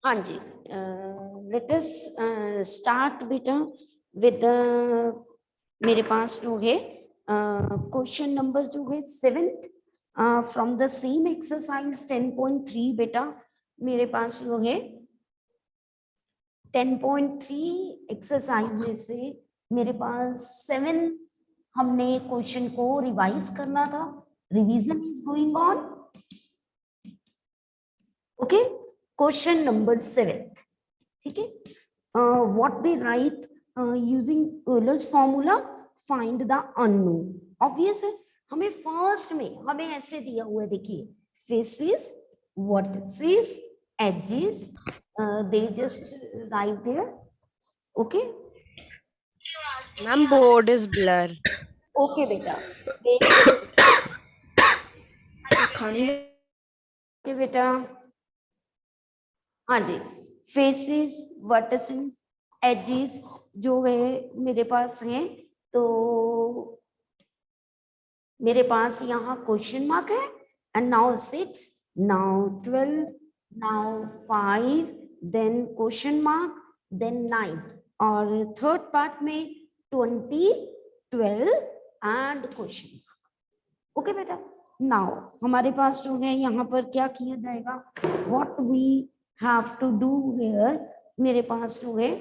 हाँ जी, let us start बेटा with मेरे पास जो है क्वेश्चन नंबर जो है 7th from the same exercise 10.3 बेटा मेरे पास जो है 10.3 एक्सरसाइज में से मेरे पास 7 हमने क्वेश्चन को रिवाइज करना था. Revision is going on. Okay, question number 7. ठीक है, what they right using Euler's formula find the unknown. Obvious है, हमें फर्स्ट में हमें ऐसे दिया हुआ है, देखिए faces, vertices, edges, they just right there. Okay ma'am board is blur. Okay बेटा, ओके बेटा. हाँ जी, फेसेस, वर्टिसेस, एजेस जो है मेरे पास हैं. तो मेरे पास यहाँ क्वेश्चन मार्क है. And now 6, now 12, now 5, then question mark, then 9, और थर्ड पार्ट में 20, 12 एंड क्वेश्चन मार्क. ओके बेटा, नाउ हमारे पास जो है यहाँ पर क्या किया जाएगा, what we have to do here. मेरे पास जो है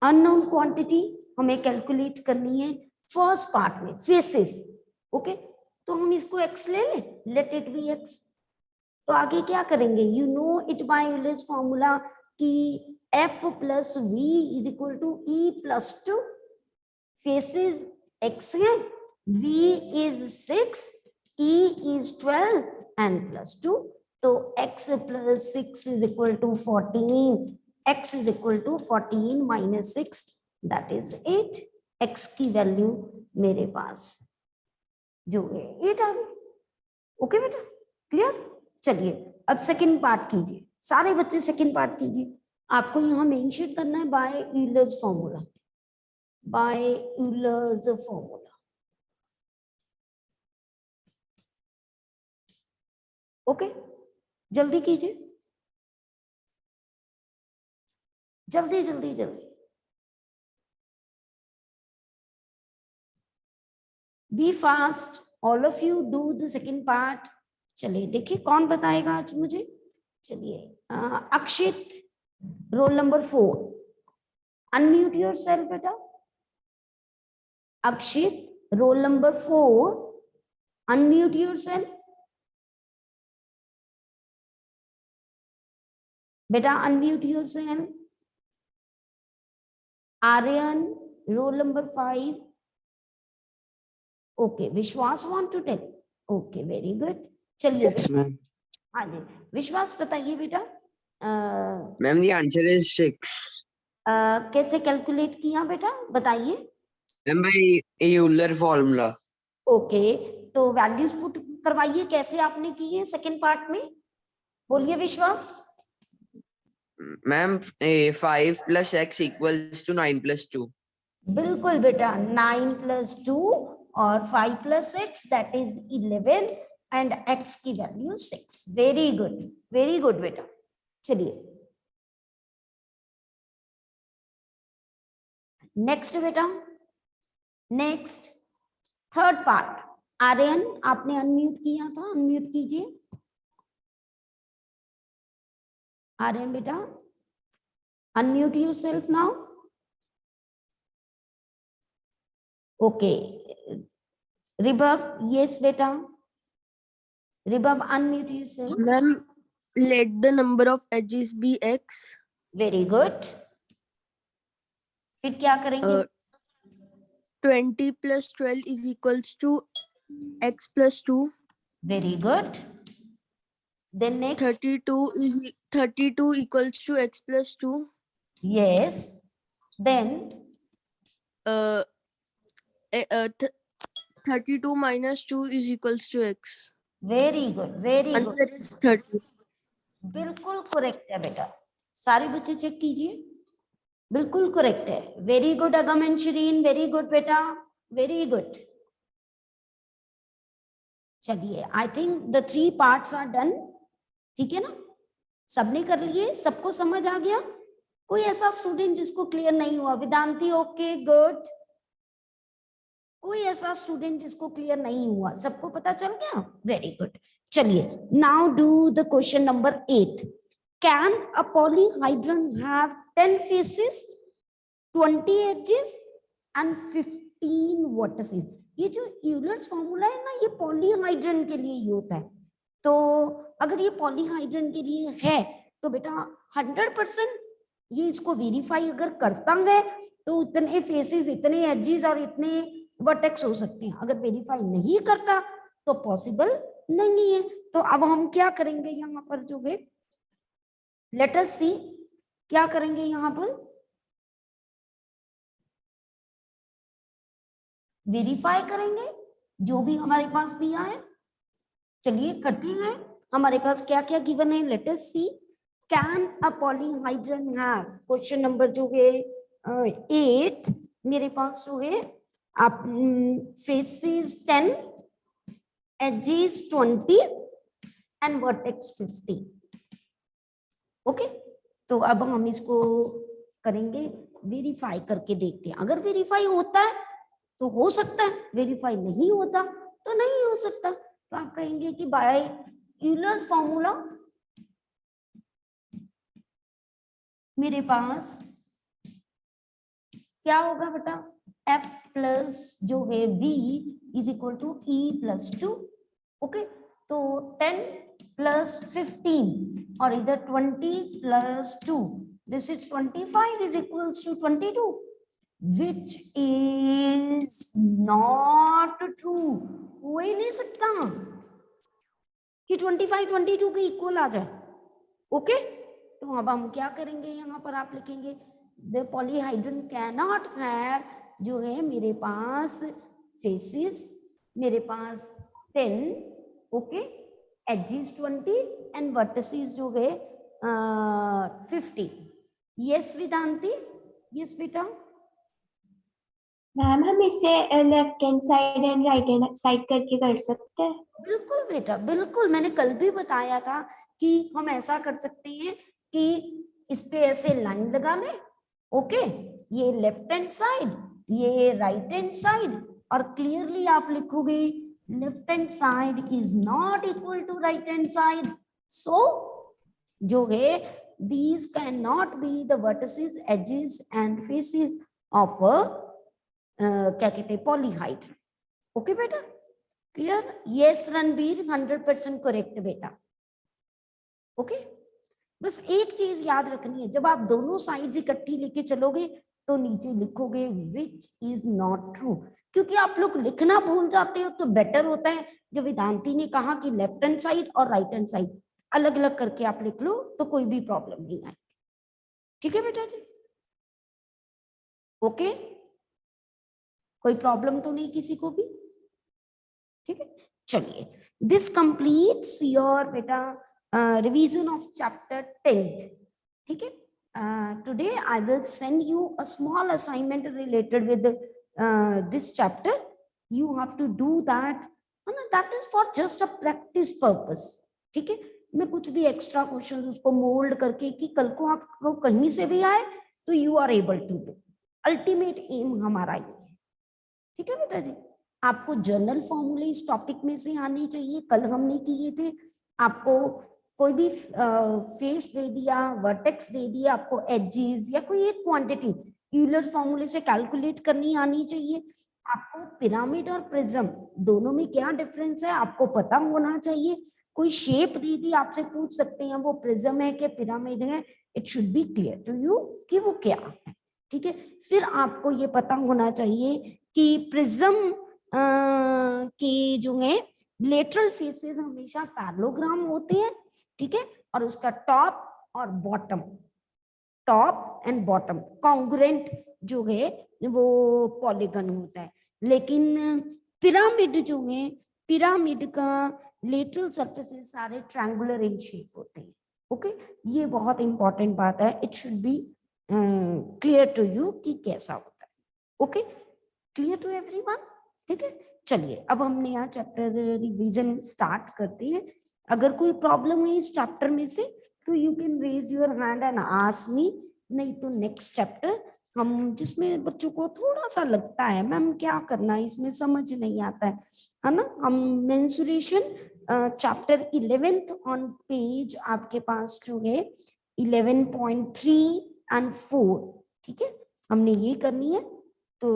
अननोन क्वांटिटी हमें कैलकुलेट करनी है फर्स्ट पार्ट में, फेसेस. ओके, तो हम इसको x ले लें, लेट इट बी x. तो आगे क्या करेंगे, you know it by Euler's formula कि f plus v is equal to e plus 2. Faces x है, v is 6, e is 12 and plus 2. तो x plus 6 is equal to 14. x is equal to 14 minus 6, that is 8. x की value मेरे पास जो है 8 आ गई. Okay बेटा, clear. चलिए अब सेकंड पार्ट कीजिए, सारे बच्चे सेकंड पार्ट कीजिए. आपको यहाँ मेंशन करना है by Euler's formula, by Euler's formula. Okay, जल्दी कीजिए, जल्दी जल्दी जल्दी. Be fast, all of you do the second part. चलिए देखिए कौन बताएगा आज मुझे. चलिए Akshit, roll number 4, unmute your self बेटा. Akshit, roll number 4, unmute your self बेटा, unmute your self. Aryan, roll number 5. Okay, Vishwas want to tell. Okay, very good. चलिए हाँ जी, विश्वास बताइए बेटा. Ma'am the answer is 6. कैसे कैलकुलेट किया बेटा, बताइए. Ma'am by Euler formula. Okay, तो वैल्यूज पुट करवाइए, कैसे आपने की है सेकंड पार्ट में, बोलिए Vishwas. Ma'am 5 plus x equals to 9 plus 2. बिल्कुल बेटा, 9 प्लस 2 और 5 plus 6 that is 11 and x की value 6. Very good, very good बेटा. चलिए नेक्स्ट बेटा, नेक्स्ट थर्ड पार्ट. आर्यन, आपने अनम्यूट किया था, अनम्यूट कीजिए. आर्यन बेटा, unmute yourself now. Okay, Ribab, yes बेटा. Ribab, unmute yourself. Ma'am let the number of edges be x. Very good. फिर क्या करेंगे. 20 plus 12 is equals to x plus 2. Very good. Then next. 32 equals to x plus 2. Yes. देन 32 minus 2 is equals to x. Very good, very good. Answer is 30. बिल्कुल correct है बेटा, सारे बच्चे check कीजिए, बिल्कुल करेक्ट है. Very good Agam and Shireen, very good बेटा, वेरी गुड. चलिए, I think the 3 parts are done. ठीक है ना, सबने कर लिए, सबको समझ आ गया? कोई ऐसा स्टूडेंट जिसको क्लियर नहीं हुआ? Vedanti okay, good. कोई ऐसा स्टूडेंट जिसको क्लियर नहीं हुआ? सबको पता चल गया? Very good. चलिए, now do the question number 8। Can a polyhedron have 10 faces, 20 edges and 15 vertices? ये जो यूलर्स फॉर्मूला है ना, ये पॉलीहाइड्रन के लिए ही होता है। तो अगर ये पॉलीहाइड्रन के लिए है तो बेटा 100% ये इसको वेरीफाई अगर करता है तो इतने फेसेस, इतने एजेस और इतने वर्टेक्स हो सकते हैं। अगर वेरीफाई नहीं करता तो पॉसिबल नहीं है। तो अब हम क्या करेंगे यहाँ पर जो है, लेट अस सी क्या करेंगे यहाँ पर, वेरीफाई करेंगे जो भी हमारे पास दिया है। चलिए करते हैं, हमारे पास क्या क्या गिवन है, let us see. Can a polyhedron have, question number जो है 8 मेरे पास जो है, आप faces 10, edges 20 and vertex 50। Okay, तो अब हम इसको करेंगे, वेरीफाई करके देखते हैं। अगर वेरीफाई होता है तो हो सकता है, वेरीफाई नहीं होता तो नहीं हो सकता। तो आप कहेंगे कि बाय यूलर्स फॉर्मूला मेरे पास क्या होगा बेटा, F प्लस जो है V is equal to E plus 2। Okay, तो 10 प्लस 15 और इधर 20 plus 2, this is 25 is equals to 22, which is not true। हो ही नहीं सकता कि 25 22 के इक्वल आ जाए। ओके, तो अब हम क्या करेंगे, यहाँ पर आप लिखेंगे द पॉलीहाइड्रन कैनॉट हैव जो है मेरे पास फेसिस, मेरे पास 10, ओके, एजेस 20 एंड वर्टिसेस जो है 50। यस वेदांती, यस बेटा। मैम हम इसे left hand side and right hand side करके कर सकते हैं? बिल्कुल बेटा, बिल्कुल, मैंने कल भी बताया था कि हम ऐसा कर सकते हैं कि इस पे ऐसे लाइन लगा लें। ओके, ये लेफ्ट हैंड साइड, ये राइट हैंड साइड, और क्लियरली आप लिखोगे left hand side is not equal to right hand side. So जो है these cannot be the vertices, edges and faces of a क्या कहते हैं, पॉलीहाइड्रन। ओके बेटा, क्लियर? यस रणबीर, 100% करेक्ट बेटा। ओके, बस एक चीज याद रखनी है, जब आप दोनों साइड्स इकट्ठी लेके चलोगे तो नीचे लिखोगे विच इज नॉट ट्रू, क्योंकि आप लोग लिखना भूल जाते हो। तो बेटर होता है जो वेदांती ने कहा कि लेफ्ट हैंड साइड और राइट हैंड साइड अलग अलग करके आप लिख लो तो कोई भी प्रॉब्लम नहीं आएगी। ठीक है बेटा जी? ओके, कोई प्रॉब्लम तो नहीं किसी को भी? ठीक है, चलिए, दिस कंप्लीट्स योर बेटा रिवीजन ऑफ चैप्टर 10th। ठीक है, today I will send you a small assignment related with this chapter. You have to do that, है ना, that is for just a practice purpose. ठीक है, मैं कुछ भी एक्स्ट्रा क्वेश्चन उसको मोल्ड करके कि कल को आपको कहीं से भी आए तो you are able to do. Ultimate aim हमारा ये है। ठीक है बेटा जी, आपको जर्नल फॉर्मूले इस टॉपिक में से आने चाहिए। कल हमने किए थे, आपको कोई भी फेस दे दिया, वर्टेक्स दे दिया, आपको एजेस या कोई एक क्वांटिटी यूलर फॉर्मूले से कैलकुलेट करनी आनी चाहिए। आपको पिरामिड और प्रिज्म दोनों में क्या डिफरेंस है आपको पता होना चाहिए। कोई शेप दे दी, आपसे पूछ सकते हैं वो प्रिज्म है कि पिरामिड है, it should be clear to you कि वो क्या है। ठीक है, फिर आपको ये पता होना चाहिए कि प्रिज्म के जो है लेटरल फेसेस हमेशा पैरेललोग्राम होते हैं। ठीक है, और उसका टॉप और bottom, top and bottom congruent जो है वो पॉलीगन होता है। लेकिन पिरामिड जो है, पिरामिड का लेटरल सरफेसेस सारे ट्रायंगुलर इन शेप होते हैं। ओके, ये बहुत इंपॉर्टेंट बात है, it should be clear to you कि कैसा होता है। Okay, clear to everyone? ठीक है, चलिए अब हम नया चैप्टर रिवीजन स्टार्ट करते हैं। अगर कोई प्रॉब्लम है इस चैप्टर में से तो you can raise your hand and ask me, नहीं तो नेक्स्ट चैप्टर हम जिसमें बच्चों को थोड़ा सा लगता है मैम क्या करना है इसमें समझ नहीं आता है ना, हम mensuration chapter 11th on page आपके पास जो है 11.3 एंड 4, ठीक है, हमने ये करनी है। तो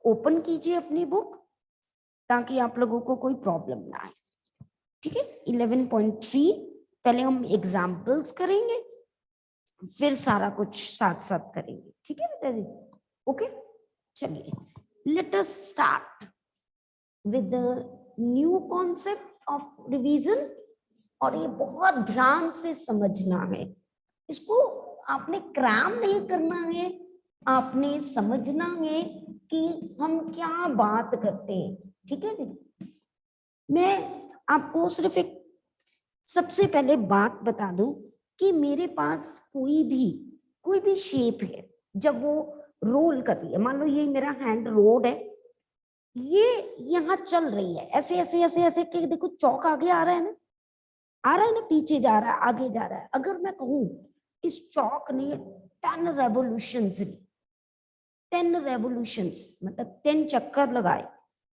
ओपन कीजिए अपनी बुक ताकि आप लोगों को कोई प्रॉब्लम ना आए, ठीक है। 11.3 पहले हम एग्जाम्पल्स करेंगे, फिर सारा कुछ साथ साथ करेंगे, ठीक है बेटा जी, ओके। चलिए let us start with the new concept of revision, और ये बहुत ध्यान से समझना है, इसको आपने क्रैम नहीं करना है, आपने समझना है कि हम क्या बात करते हैं, ठीक है जी। मैं आपको सिर्फ एक सबसे पहले बात बता दूं कि मेरे पास कोई भी शेप है, जब वो रोल कर रही है, मान लो ये मेरा हैंड रोड है, ये यहाँ चल रही है ऐसे ऐसे ऐसे ऐसे के, देखो चौक आगे आ रहा है ना, आ रहा है ना, पीछे जा रहा है आगे जा रहा है। अगर मैं कहूं इस चौक ने 10 रेवोल्यूशंस ली, 10 रेवोल्यूशंस मतलब 10 चक्कर लगाए,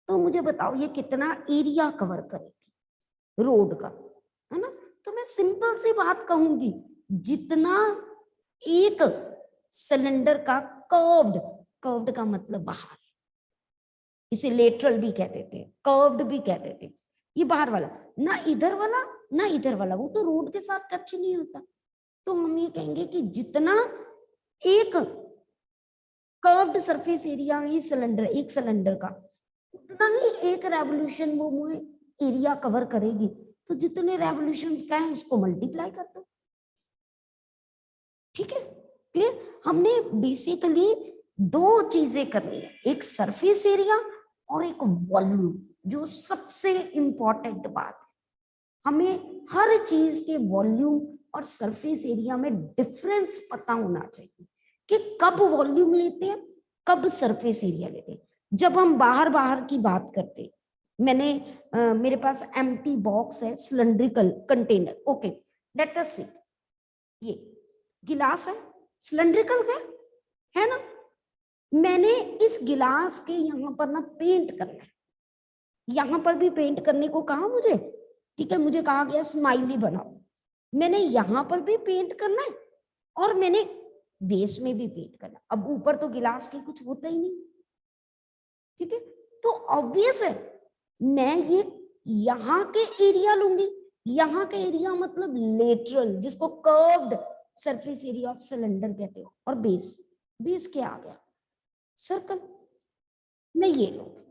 तो मुझे बताओ ये कितना एरिया कवर करेगी रोड का, है ना। तो मैं सिंपल सी बात कहूंगी, जितना एक सिलेंडर का कर्व्ड का मतलब बाहर, इसे लेटरल भी कहते थे, कर्व्ड भी कहते थे, ये बाहर वाला, ना इधर वाला ना इधर वाला, वो तो रोड के साथ टच नहीं होता। तो हम ये कहेंगे कि जितना एक कर्व्ड सरफेस एरिया है सिलेंडर, एक सिलेंडर का, उतना ही एक रेवोल्यूशन वो एरिया कवर करेगी। तो जितने रेवोल्यूशंस का है उसको मल्टीप्लाई कर दो, ठीक है, क्लियर। हमने बेसिकली 2 चीजें करनी है, एक सरफेस एरिया और एक वॉल्यूम, जो सबसे इंपॉर्टेंट बात है। हमें हर चीज के वॉल्यूम और सरफेस एरिया में डिफरेंस पता होना चाहिए कि कब वॉल्यूम लेते हैं कब सरफेस एरिया लेते हैं। जब हम बाहर की बात करते हैं, मेरे पास एम्प्टी बॉक्स है, cylindrical container, okay, let us see, ये गिलास है, सिलेंड्रिकल है ना। मैंने इस गिलास के यहाँ पर ना पेंट करना है, यहाँ पर भी पेंट करने को कहा मुझे, ठीक है, मुझे कहा गया स्माइली बनाओ, मैंने यहाँ पर भी पेंट करना है और मैंने बेस में भी पेंट करना। अब ऊपर तो गिलास के कुछ होता ही नहीं, ठीक है, तो ऑब्वियस है मैं ये यहाँ के एरिया लूंगी, यहाँ के एरिया मतलब लेटरल, जिसको curved surface area of cylinder कहते हो, और बेस क्या आ गया, सर्कल, मैं ये लूंगी।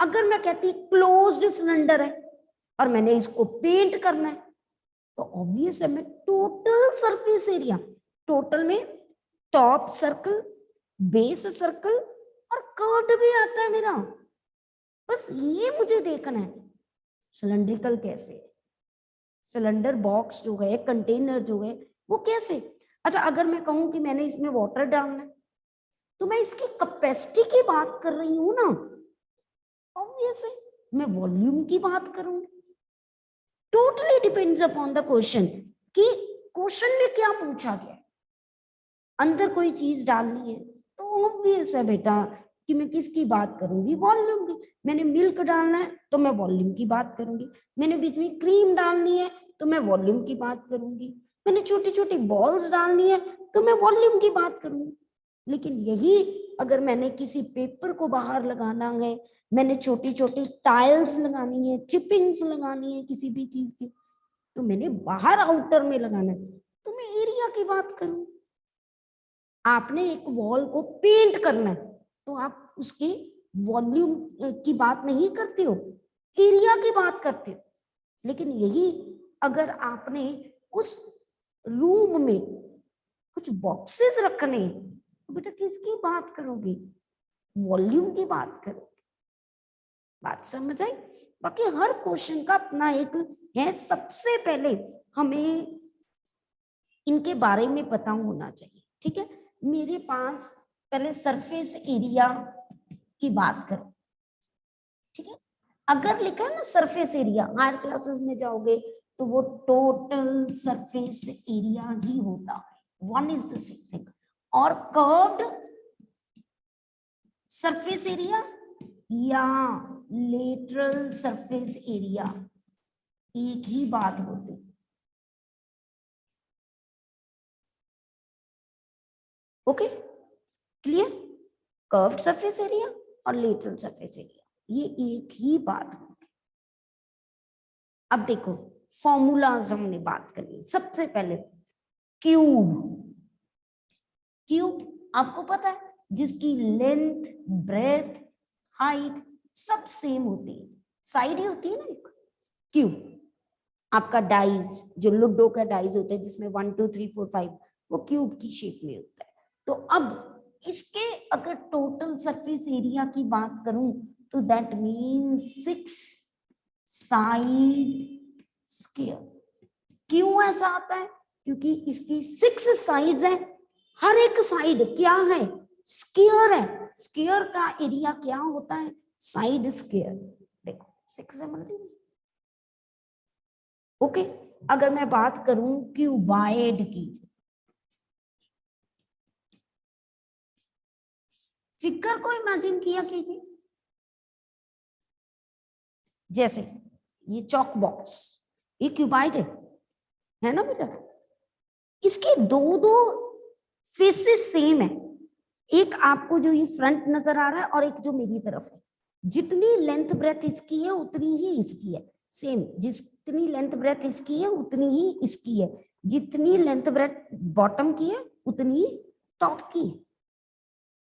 अगर मैं कहती क्लोज्ड सिलेंडर है और मैंने इसको पेंट करना है, तो ऑब्वियस है मैं टोटल सरफेस एरिया, टोटल में टॉप सर्कल, बेस सर्कल और कर्व्ड भी आता है मेरा, बस ये मुझे देखना है सिलेंड्रिकल कैसे, सिलेंडर बॉक्स जो है, कंटेनर जो है वो कैसे। अच्छा, अगर मैं कहूं कि मैंने इसमें वाटर डालना है, तो मैं इसकी कैपेसिटी की बात कर रही हूं ना, ऑब्वियस है मैं वॉल्यूम की बात करूंगी। Totally depends upon the question कि क्वेश्चन में क्या पूछा गया। अंदर कोई चीज डालनी है तो ऑब्वियस है बेटा कि मैं किसकी बात करूंगी, वॉल्यूम की। मैंने मिल्क डालना है तो मैं वॉल्यूम की बात करूंगी, मैंने बीच में क्रीम डालनी है तो मैं वॉल्यूम की बात करूंगी, मैंने छोटी छोटी बॉल्स डालनी है तो मैं वॉल्यूम की बात करूंगी। लेकिन यही अगर मैंने किसी पेपर को बाहर लगाना है, मैंने छोटी छोटी टाइल्स लगानी है, चिपिंग्स लगानी है किसी भी चीज की, तो मैंने बाहर आउटर में लगाना है, तो मैं एरिया की बात करूं। आपने एक वॉल को पेंट करना है तो आप उसकी वॉल्यूम की बात नहीं करते हो, एरिया की बात करते हो। लेकिन यही अगर आपने उस रूम में कुछ बॉक्सेस रखने तो बेटा किसकी बात करोगे, वॉल्यूम की बात करोगे। बात समझ आई। बाकी हर क्वेश्चन का अपना एक है, सबसे पहले हमें इनके बारे में पता होना चाहिए, ठीक है। मेरे पास पहले सरफेस एरिया की बात करो, अगर लिखा है ना सरफेस एरिया, हायर क्लासेस में जाओगे तो वो टोटल सरफेस एरिया ही होता है, one is the same thing. और कर्व्ड सरफेस एरिया या लेटरल सरफेस एरिया एक ही बात होती है। Okay, clear? Curved surface area और लेटरल सरफेस एरिया ये एक ही बात होगी। अब देखो फॉर्मूलाज हमने बात करी। सबसे पहले क्यूब, क्यूब आपको पता है जिसकी लेंथ, ब्रेथ, हाइट सब सेम होती है, साइड ही होती है ना एक। क्यूब आपका डाइज, जो लूडो का डाइज होता है जिसमें 1 2 3 4 5, वो क्यूब की शेप में होता है। तो अब इसके अगर टोटल सरफेस एरिया की बात करूं तो दैट मीन्स 6 साइड स्क्वायर। क्यों ऐसा आता है? क्योंकि इसकी 6 साइड्स हैं, हर एक साइड क्या है? स्क्वायर है। स्क्वायर का एरिया क्या होता है? Side square. देखो 6 से मल्टीप्लाई। ओके, अगर मैं बात करूं क्यूबाइड की, फिगर को इमेजिन किया कीजिए, जैसे ये चॉक बॉक्स, ये क्यूबाइड है ना बेटा? इसके दो दो फेसेस सेम है, एक आपको जो ये फ्रंट नजर आ रहा है और एक जो मेरी तरफ है। जितनी लेंथ ब्रेथ इसकी है उतनी ही इसकी है, सेम। जितनी लेंथ ब्रेथ इसकी है उतनी ही इसकी है, जितनी लेंथ ब्रेथ बॉटम की है उतनी ही टॉप की है।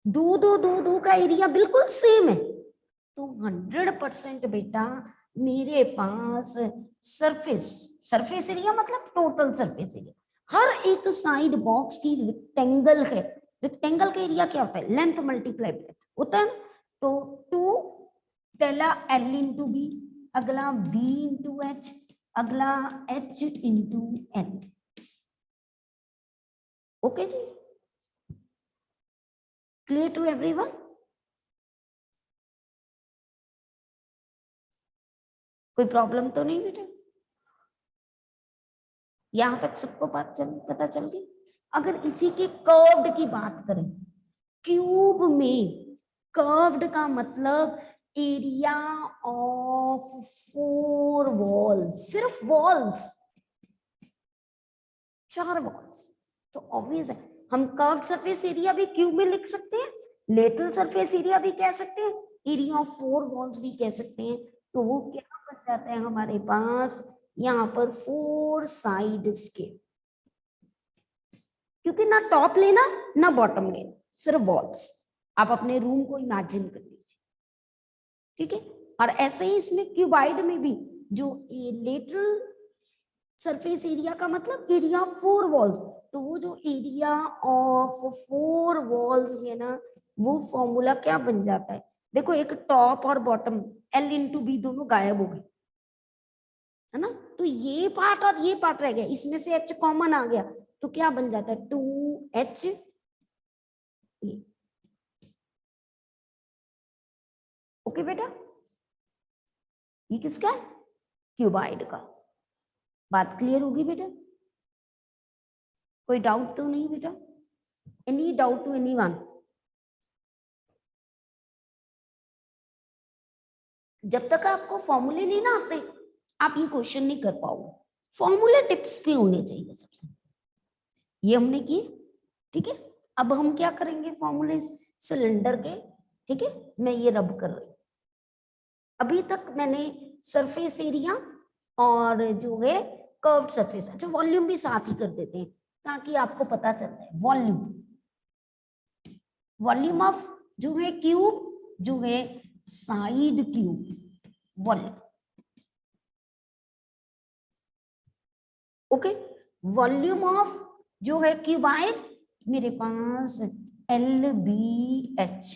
दो दो दो दो का एरिया बिल्कुल सेम है, तो 100% बेटा मेरे पास सरफेस एरिया मतलब टोटल सरफेस एरिया, हर एक साइड बॉक्स की रेक्टेंगल है। रेक्टेंगल का एरिया क्या होता है? लेंथ मल्टीप्लाई ब्रेथ होता है। तो 2 पहला L इंटू बी, अगला B इंटू H, अगला H इंटू L। ओके जी, क्लियर टू एवरीवन? कोई प्रॉब्लम तो नहीं बेटा? यहां तक सबको पता चल गई? अगर इसी के कर्व्ड की बात करें, क्यूब में कर्व्ड का मतलब एरिया ऑफ 4 वॉल्स, सिर्फ वॉल्स, 4 वॉल्स। तो ऑब्वियस है हम कर्व्ड सरफेस एरिया भी क्यूब में लिख सकते हैं, लेटरल सरफेस एरिया भी कह सकते हैं, एरिया ऑफ 4 वॉल्स भी कह सकते हैं। तो वो क्या बन जाता है हमारे पास यहाँ पर? 4 साइड स्केल, क्योंकि ना टॉप लेना ना बॉटम लेना, सिर्फ वॉल्स। आप अपने रूम को इमेजिन कर लीजिए, ठीक है? और ऐसे ही इसमें क्यूबाइड में भी जो लेटरल सरफेस एरिया का मतलब एरिया ऑफ 4 वॉल्स, तो वो जो एरिया ऑफ 4 वॉल्स है ना, वो फॉर्मूला क्या बन जाता है? देखो एक टॉप और बॉटम L इंटू बी दोनों गायब हो गए, है ना? तो ये पार्ट और ये पार्ट रह गया, इसमें से H कॉमन आ गया, तो क्या बन जाता है? 2H। ओके बेटा, ये किसका है? क्यूबाइड का। बात क्लियर होगी बेटा? कोई डाउट तो नहीं बेटा? Any doubt to anyone? जब तक आपको फॉर्मूले नहीं ना आते आप ये क्वेश्चन नहीं कर पाओगे। फॉर्मूले टिप्स भी होने चाहिए सबसे, ये हमने किए, ठीक है? अब हम क्या करेंगे? फॉर्मूले सिलेंडर के, ठीक है? मैं ये रब कर रही हूं। अभी तक मैंने सरफेस एरिया और जो है कर्व्ड सरफेस, अच्छा वॉल्यूम भी साथ ही कर देते हैं ताकि आपको पता चलता है। वॉल्यूम ऑफ जो है क्यूब, जो है side cube volume. Okay, volume of जो है क्यूबाइड मेरे पास LBH।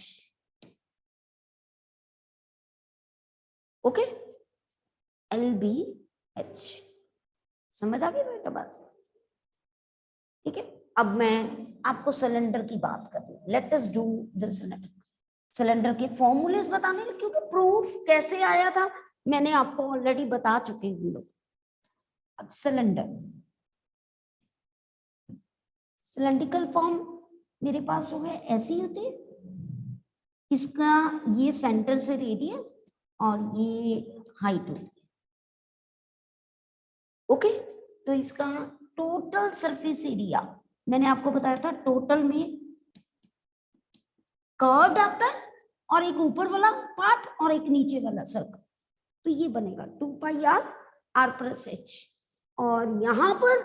Okay, LBH। समझ आ गई बेटा बात? ठीक है, अब मैं आपको सिलेंडर की बात कर रही हूँ। Let us do the cylinder. Cylinder के फॉर्मूलेस बताने, क्योंकि प्रूफ कैसे आया था मैंने आपको ऑलरेडी बता चुके हैं हम लोग। अब सिलेंडर, सिलेंड्रिकल फॉर्म मेरे पास हो गया, ऐसे ही होते हैं। इसका ये सेंटर से रेडियस और ये हाइट होती है। ओके, तो इसका टोटल सरफेस एरिया मैंने आपको बताया था, टोटल में कर्व्ड आता है और एक ऊपर वाला पार्ट और एक नीचे वाला सर्कल, तो ये बनेगा 2 पाई r प्लस h। और यहां पर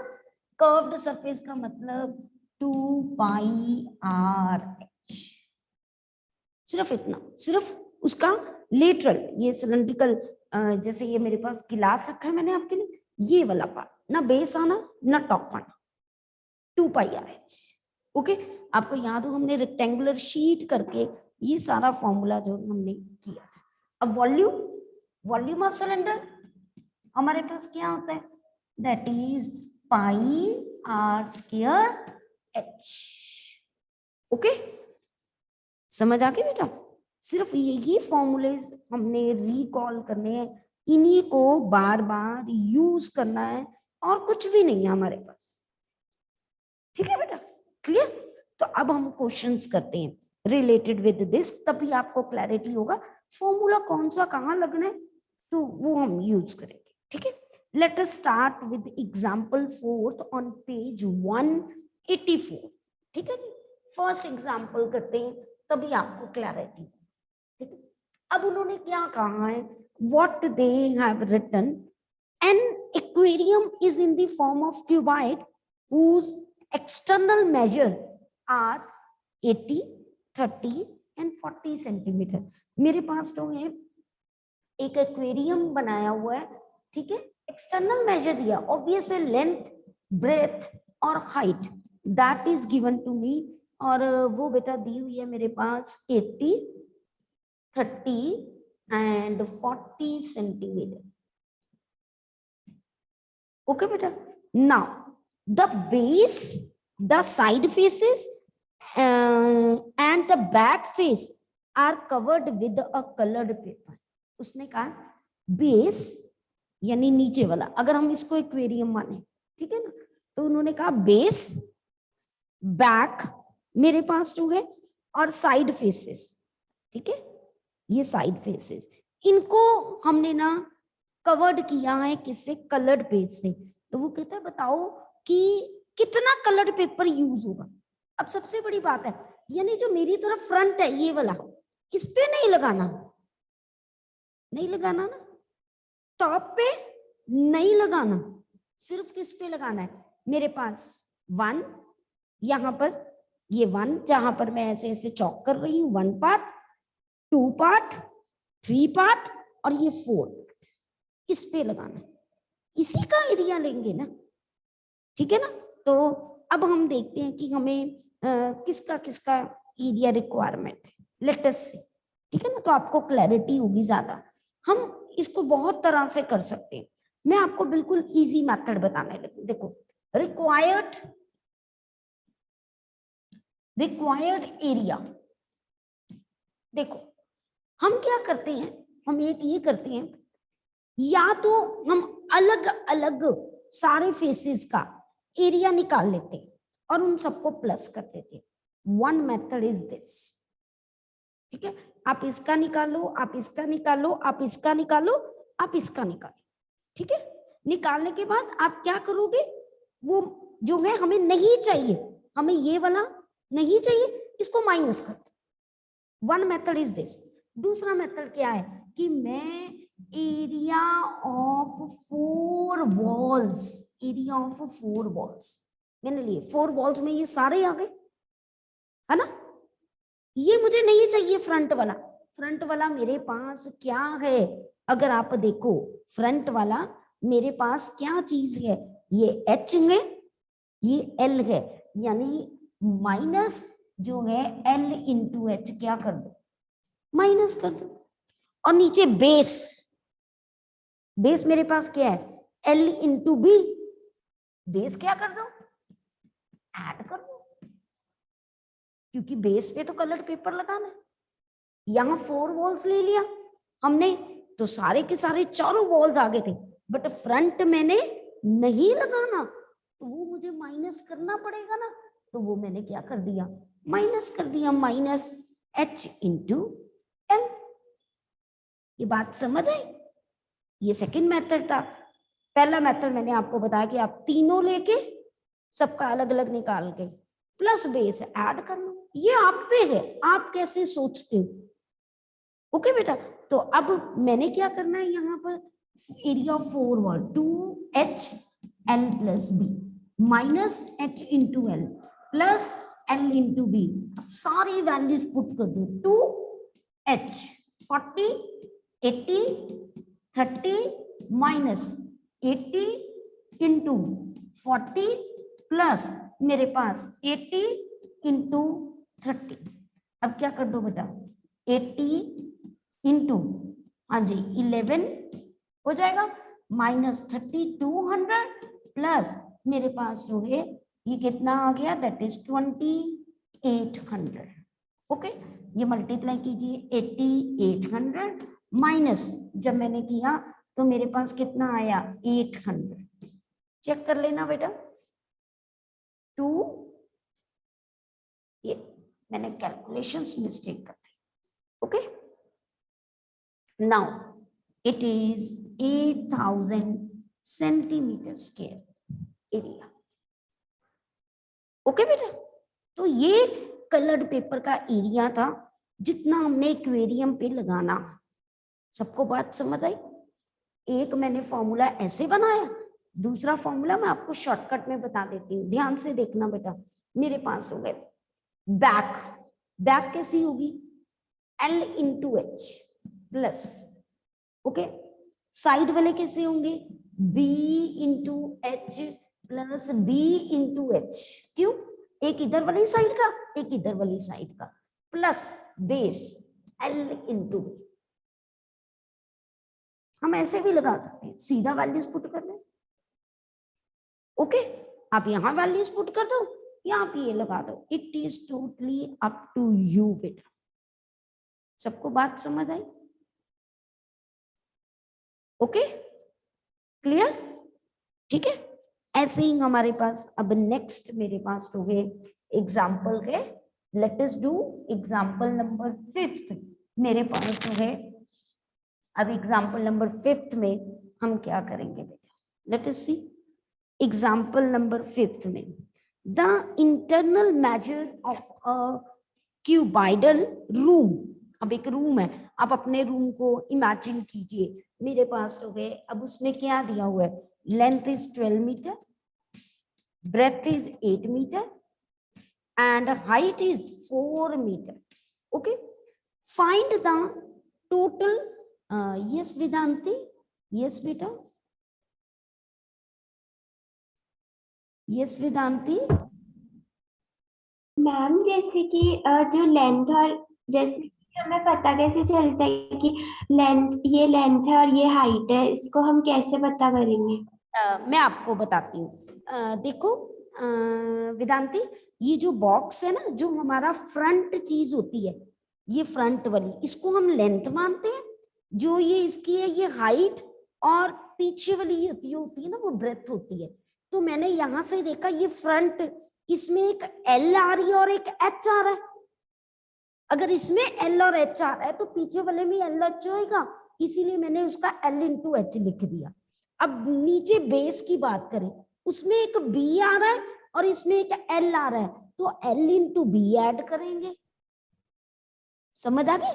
कर्व्ड सरफेस का मतलब 2 पाई r h। सिर्फ इतना, सिर्फ उसका लेटरल, ये सिलेंड्रिकल, जैसे ये मेरे पास गिलास रखा है मैंने आपके लिए, ये वाला पार्ट, ना बेस आना ना टॉप आना, 2 पाई r h। ओके, आपको याद हो हमने रेक्टेंगुलर शीट करके ये सारा फॉर्मूला जो हमने किया था। अब वॉल्यूम, वॉल्यूम ऑफ सिलेंडर हमारे पास क्या होता है, that is pi r square h। Okay, समझ आ गई बेटा? सिर्फ यही फॉर्मूलेज हमने रिकॉल करने हैं, इन्हीं को बार बार यूज करना है और कुछ भी नहीं है हमारे पास। ठीक है बेटा, क्लियर? तो अब हम क्वेश्चंस करते हैं रिलेटेड विद दिस, तभी आपको क्लैरिटी होगा फॉर्मूला कौन सा कहाँ लगना है, तो वो हम यूज करेंगे। ठीक है, let us start with example 4 on page 184। ठीक है जी, फर्स्ट एग्जांपल करते हैं तभी आपको क्लैरिटी। ठीक है, अब उन्होंने क्या कहा है, what they have written, an aquarium is in the form of cuboid whose external measure are 80, 30 and 40 centimetre. मेरे पास तो है एक एक्वेरियम बनाया हुआ है, ठीक है, एक्सटर्नल मेजर दिया, ऑब्वियस है लेंथ, ब्रेथ और height, that is given to me, और वो बेटा दी हुई है मेरे पास 80, 30 एंड 40 सेंटीमीटर। ओके बेटा, now the base, the side faces and the back face are covered with a colored paper। उसने कहा बेस यानी नीचे वाला, अगर हम इसको एक्वेरियम माने, ठीक है ना, तो उन्होंने कहा बेस, बैक मेरे पास जो है, और साइड फेसेस। ठीक है, ये साइड फेसेस, इनको हमने ना कवर्ड किया है किससे, कलर्ड पेज से। तो वो कहता है बताओ कि कितना कलर्ड पेपर यूज होगा। अब सबसे बड़ी बात है, यानी जो मेरी तरफ फ्रंट है ये वाला, इस पे नहीं लगाना, नहीं लगाना ना, टॉप पे नहीं लगाना, सिर्फ किस पे लगाना है, मेरे पास 1, यहां पर ये 1 जहां पर मैं ऐसे ऐसे चौक कर रही हूं, 1 पार्ट, 2 पार्ट, 3 पार्ट और ये 4, इस पे लगाना, इसी का एरिया लेंगे ना। ठीक है ना, तो अब हम देखते हैं कि हमें किसका किसका एरिया रिक्वायरमेंट है, लेट अस सी। ठीक है ना, तो आपको क्लैरिटी होगी ज्यादा। हम इसको बहुत तरह से कर सकते हैं, मैं आपको बिल्कुल इजी मेथड बताने लगी। देखो, रिक्वायर्ड एरिया, देखो हम क्या करते हैं, हम एक ये करते हैं, या तो हम अलग अलग सारे फेसेस का एरिया निकाल लेते हैं और उन सबको प्लस कर देते हैं। One method is this. ठीक है, आप इसका निकालो, आप इसका निकालो, आप इसका निकालो, आप इसका निकालो। ठीक है, निकालने के बाद आप क्या करोगे, वो जो है हमें नहीं चाहिए, हमें ये वाला नहीं चाहिए, इसको माइनस कर दो। One method is this. दूसरा मेथड क्या है कि मैं area of 4 walls, area of 4 walls मैंने लिए, 4 वॉल्स में ये सारे आ गए, है ना। ये मुझे नहीं चाहिए फ्रंट वाला, फ्रंट वाला मेरे पास क्या है, अगर आप देखो फ्रंट वाला मेरे पास क्या चीज है, ये H है, ये L है, यानी माइनस जो है L इंटू H, क्या कर दो, माइनस कर दो। और नीचे बेस, बेस मेरे पास क्या है, L इंटू B, बेस क्या कर दो, ऐड कर दो, क्योंकि बेस पे तो कलर पेपर लगाना है। यहां 4 वॉल्स ले लिया हमने, तो सारे के सारे चारों वॉल्स आगे थे, बट फ्रंट मैंने नहीं लगाना, तो वो मुझे माइनस करना पड़ेगा ना, तो वो मैंने क्या कर दिया, माइनस कर दिया, माइनस h इंटू एल। ये बात समझ आई? ये सेकंड मेथड था। पहला मेथड मैंने आपको बताया कि आप तीनों लेके सबका अलग अलग निकाल के प्लस बेस ऐड कर लो, ये आप पे है, आप कैसे सोचते हो। ओके बेटा, तो अब मैंने क्या करना है, यहाँ पर area of 4 wall 2h l plus b minus h into l plus l into b. सारी वैल्यूज पुट कर दो, 2h 40 80 30 माइनस 80 इंटू 40 प्लस मेरे पास 80 इंटू 30। अब क्या कर दो बेटा, 80 इंटू, हाँ जी 11 हो जाएगा, माइनस 3200 प्लस मेरे पास जो है ये कितना आ गया, दैट इज 2800। ओके, ये मल्टीप्लाई कीजिए 8800 माइनस जब मैंने किया तो मेरे पास कितना आया 800। चेक कर लेना बेटा, 2, ये मैंने कैलकुलेशंस मिस्टेक कर दी। Okay, now it is 8000 centimetre square area. Okay बेटा, तो ये कलर्ड पेपर का एरिया था जितना हमने एक्वेरियम पे लगाना। सबको बात समझ आई? एक मैंने फॉर्मूला ऐसे बनाया, दूसरा फॉर्मूला मैं आपको शॉर्टकट में बता देती हूँ, ध्यान से देखना बेटा। मेरे पास हो गए बैक, बैक कैसी होगी, L into H plus, okay, side वाले कैसे होंगे, B into H plus B into H. क्यों? एक इधर वाली साइड का, एक इधर वाली साइड का, plus base L into B। हम ऐसे भी लगा सकते हैं, सीधा वैल्यूज पुट कर दें। ओके, आप यहां वैल्यूज पुट कर दो या आप ये लगा दो, it is totally up to you बेटा। सबको बात समझ आई? Okay, clear? ठीक है, ऐसे ही हमारे पास अब नेक्स्ट मेरे पास हो गए एग्जाम्पल है। Let us do example number 5। मेरे पास हो गए अब एग्जाम्पल नंबर 5 में हम क्या करेंगे बेटा, लेट अस सी एग्जाम्पल नंबर 5 में the internal measure of a cuboidal room. अब एक रूम है, आप अपने रूम को इमेजिन कीजिए, मेरे पास हो गए, अब उसमें क्या दिया हुआ है, length is 12 metre, breadth is 8 metre and height is 4 metre. Okay, find the total, yes Vedanti, yes बेटा, यस वेदांती। मैम जैसे कि जो लेंथ और जैसे कि हमें पता कैसे चलता है कि ये लेंथ है और ये हाइट है, इसको हम कैसे पता करेंगे? मैं आपको बताती हूँ, देखो वेदांती, ये जो बॉक्स है ना, जो हमारा फ्रंट चीज होती है, ये फ्रंट वाली, इसको हम लेंथ मानते हैं, जो ये इसकी है ये हाइट, और पीछे वाली ये होती है ना वो ब्रेथ होती है। तो मैंने यहां से देखा ये फ्रंट, इसमें एक L आ रही है और एक H आ रहा है। अगर इसमें L और H आ रहा है तो पीछे वाले में LH होएगा, इसीलिए मैंने उसका L इंटू H लिख दिया। अब नीचे बेस की बात करें, उसमें एक B आ रहा है और इसमें एक L आ रहा है, तो L इंटू B ऐड करेंगे। समझ आ गई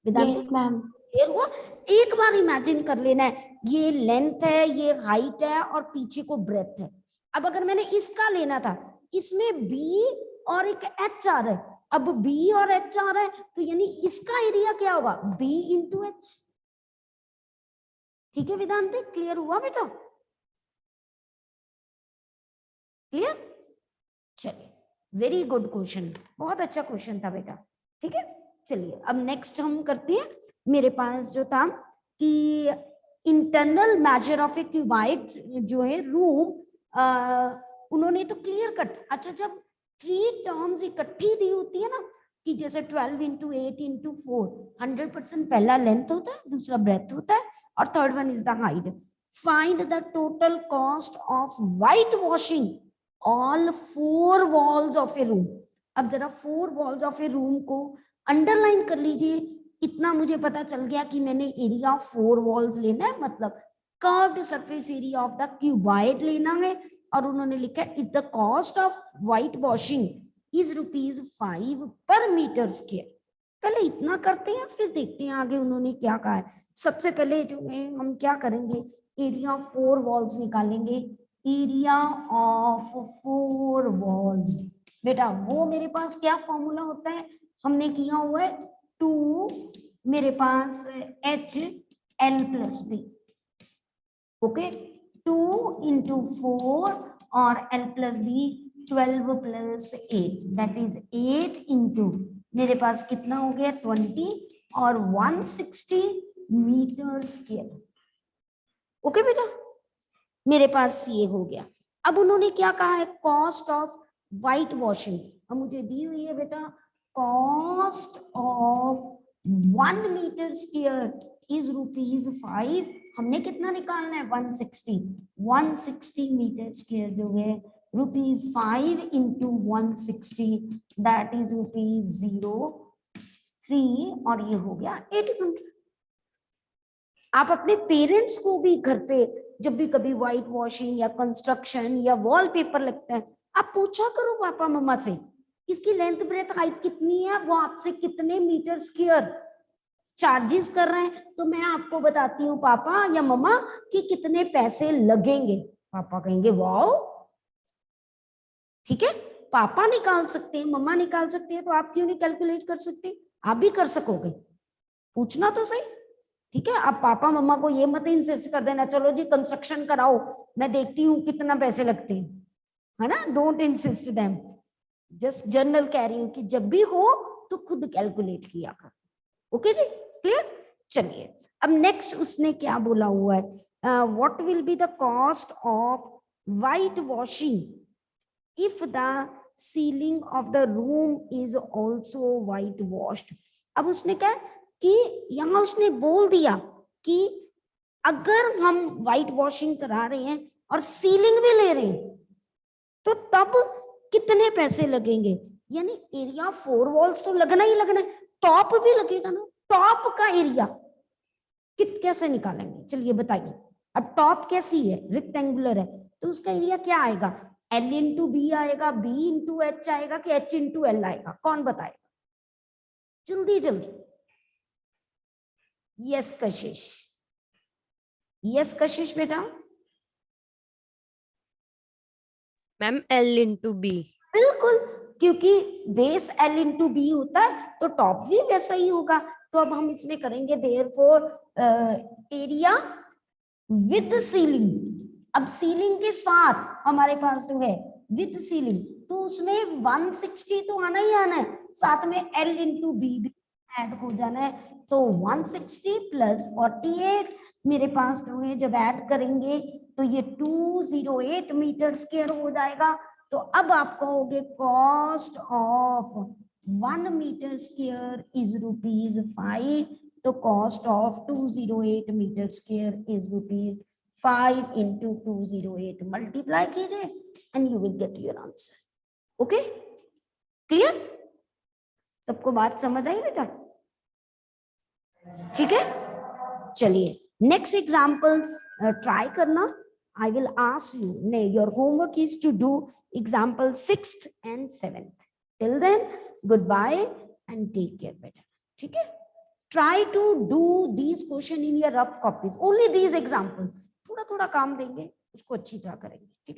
वेदांती? Yes ma'am. क्लियर हुआ? एक बार इमेजिन कर लेना है, ये लेंथ है, ये हाइट है और पीछे को ब्रेथ है। अब अगर मैंने इसका लेना था, इसमें B और एक H आ रहा है, अब B और H आ रहा है, तो यानी इसका एरिया क्या होगा, B इंटू H। ठीक है वेदांती, क्लियर हुआ बेटा? क्लियर? चलिए, वेरी गुड क्वेश्चन, बहुत अच्छा क्वेश्चन था बेटा। ठीक है, चलिए अब नेक्स्ट हम करते हैं। मेरे पास जो था कि internal measure of A cuboid जो है रूम, उन्होंने तो क्लियर कट, अच्छा जब 3 टर्म्स इकट्ठी दी होती है ना, कि जैसे 12 इंटू 8 इंटू 4, 100% पहला लेंथ होता है, दूसरा ब्रेथ होता है, और third one is the height. Find the total cost of white washing all 4 walls of A room. अब जरा 4 वॉल्स ऑफ ए रूम को अंडरलाइन कर लीजिए. इतना मुझे पता चल गया कि मैंने एरिया ऑफ 4 वॉल्स लेना है, मतलब curved surface area of the cuboid लेना है. और उन्होंने लिखा है if the cost of white washing is ₹5 पर मीटर स्क्वायर. पहले इतना करते हैं, फिर देखते हैं आगे उन्होंने क्या कहा है. सबसे पहले जो है हम क्या करेंगे, एरिया ऑफ 4 वॉल्स निकालेंगे. एरिया ऑफ 4 वॉल्स, बेटा वो मेरे पास क्या फॉर्मूला होता है, हमने किया हुआ है 2 मेरे पास HL+B. ओके, 2 इंटू 4 और L+B 12 + 8, दैट इज 8 इंटू मेरे पास कितना हो गया 20 और 160 मीटर स्क्वायर. ओके बेटा, मेरे पास ये हो गया. अब उन्होंने क्या कहा है, कॉस्ट ऑफ व्हाइट वॉशिंग. अब मुझे दी हुई है बेटा cost of 1 metre square is ₹5. हमने कितना निकालना है 160. 160 मीटर स्क्वायर जो है ₹5 इंटू 160, दैट इज ₹0.3 और ये हो गया 800. आप अपने पेरेंट्स को भी घर पे जब भी कभी व्हाइट वॉशिंग या कंस्ट्रक्शन या वॉलपेपर लगता है, आप पूछा करो पापा मम्मा से इसकी लेंथ ब्रेथ हाइट कितनी है, वो आपसे कितने मीटर स्क्वायर चार्जेस कर रहे हैं. तो मैं आपको बताती हूँ पापा या मम्मा कि कितने पैसे लगेंगे. पापा कहेंगे वाओ, ठीक है, पापा निकाल सकते हैं, मम्मा निकाल सकते हैं, तो आप क्यों नहीं कैलकुलेट कर सकते, आप भी कर सकोगे. पूछना तो सही, ठीक है. आप पापा मम्मा को ये मत इंसिस्ट कर देना चलो जी कंस्ट्रक्शन कराओ, मैं देखती हूँ कितना पैसे लगते हैं, है ना. Don't insist them, just general कह रही हूँ कि जब भी हो तो खुद कैलकुलेट किया कर. ओके जी, क्लियर. चलिए अब नेक्स्ट उसने क्या बोला हुआ है, what will be the cost of white washing if the ceiling of the room is also white washed. अब उसने क्या कि यहाँ उसने बोल दिया कि अगर हम व्हाइट वॉशिंग करा रहे हैं और सीलिंग भी ले रहे हैं तो तब कितने पैसे लगेंगे. यानी एरिया 4 वॉल्स तो लगना ही लगना है, टॉप भी लगेगा ना. टॉप का एरिया कैसे निकालेंगे, चलिए बताइए. अब टॉप कैसी है, रेक्टेंगुलर है, तो उसका एरिया क्या आएगा, L इंटू बी आएगा, B इंटू H आएगा कि H इंटू L आएगा, कौन बताएगा जल्दी जल्दी. यस कशिश, यस कशिश बेटा. Ma'am L into b. बिल्कुल, क्योंकि बेस L इंटू बी होता है तो टॉप भी वैसा ही होगा. तो अब हम इसमें करेंगे देयरफॉर एरिया विद सीलिंग. अब सीलिंग के साथ हमारे पास जो है विद सीलिंग, तो उसमें 160 तो आना ही आना है, साथ में L इंटू बी भी ऐड हो जाना है. तो 160 + 48 मेरे पास जो है जब ऐड करेंगे तो ये 208 मीटर स्क्वायर हो जाएगा. तो अब आप कहोगे cost of 1 metre square is ₹5. तो cost of 208 metre square is ₹5 into 208 multiply कीजिए and you will get your answer. Okay, clear, सबको बात समझ आई बेटा, ठीक है. चलिए नेक्स्ट एग्जाम्पल्स ट्राई करना. I will ask you, your homework is to do example 6th and 7th. Till then, goodbye and take care better. ठीक है. Try to do these question in your rough copies. Only these examples. थोड़ा थोड़ा काम देंगे, उसको अच्छी तरह करेंगे. ठीक है.